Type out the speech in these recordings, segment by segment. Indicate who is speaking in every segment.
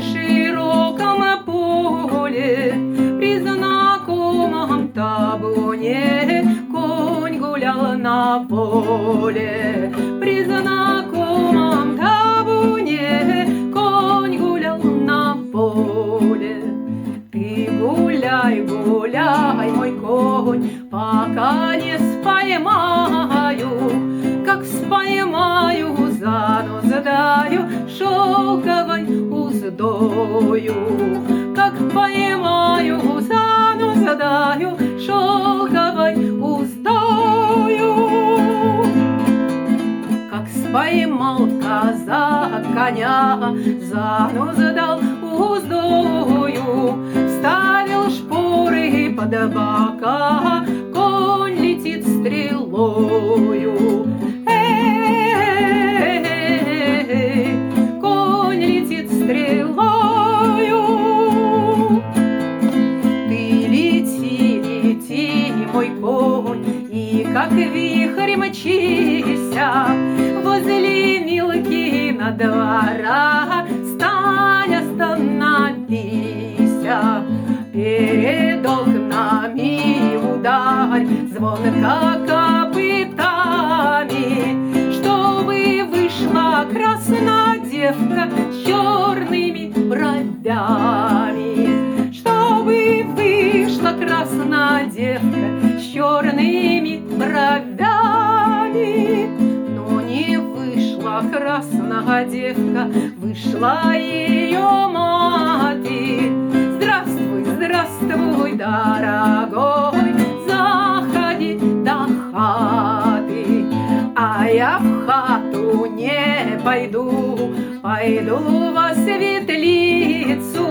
Speaker 1: при широком поле, при знакомом табуне конь гулял на поле. При знакомом табуне конь гулял на поле. Ты гуляй, гуляй, мой конь, пока не споймаю. Как споймаю, зануздаю шелковой уздою. Как поймаю, зануздаю шелковой уздою. Как споймал казак коня, зануздал уздою. Ставил шпоры под бока, конь летит стрелою. Конь летит стрелою. Ты лети, лети, мой конь, и как вихрь мчися. Возле Милкина двора стань, остановися. Перед окнами ударь звонко копытами, чтобы вышла красная девка с черными бровями. Чтобы вышла красная девка с черными бровями. Но не вышла красная девка, вышла ее мати. Здравствуй, здравствуй, дорогой, заходи до хаты. А я в хату не пойду, пойду во светлицу.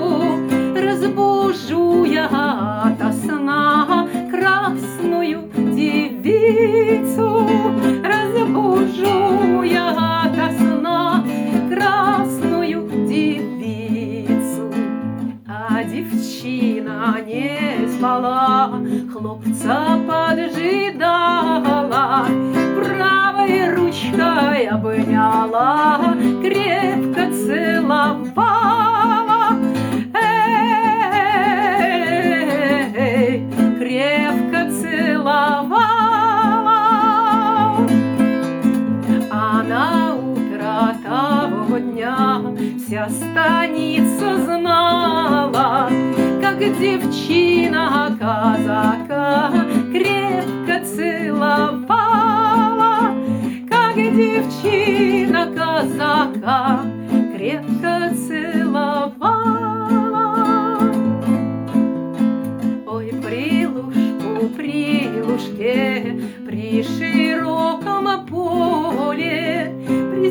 Speaker 1: Разбужу я ото сна красную девицу. Разбужу я ото сна красную девицу. А девчина не спала, хлопца поджидала, правой ручкой обняла, крепко целовала. Крепко целовала. А на утро того дня вся станица знала, как девчина казака крепко целовала. Как девчина казака крепко целовала. Ой, при лужке, при широком поле, при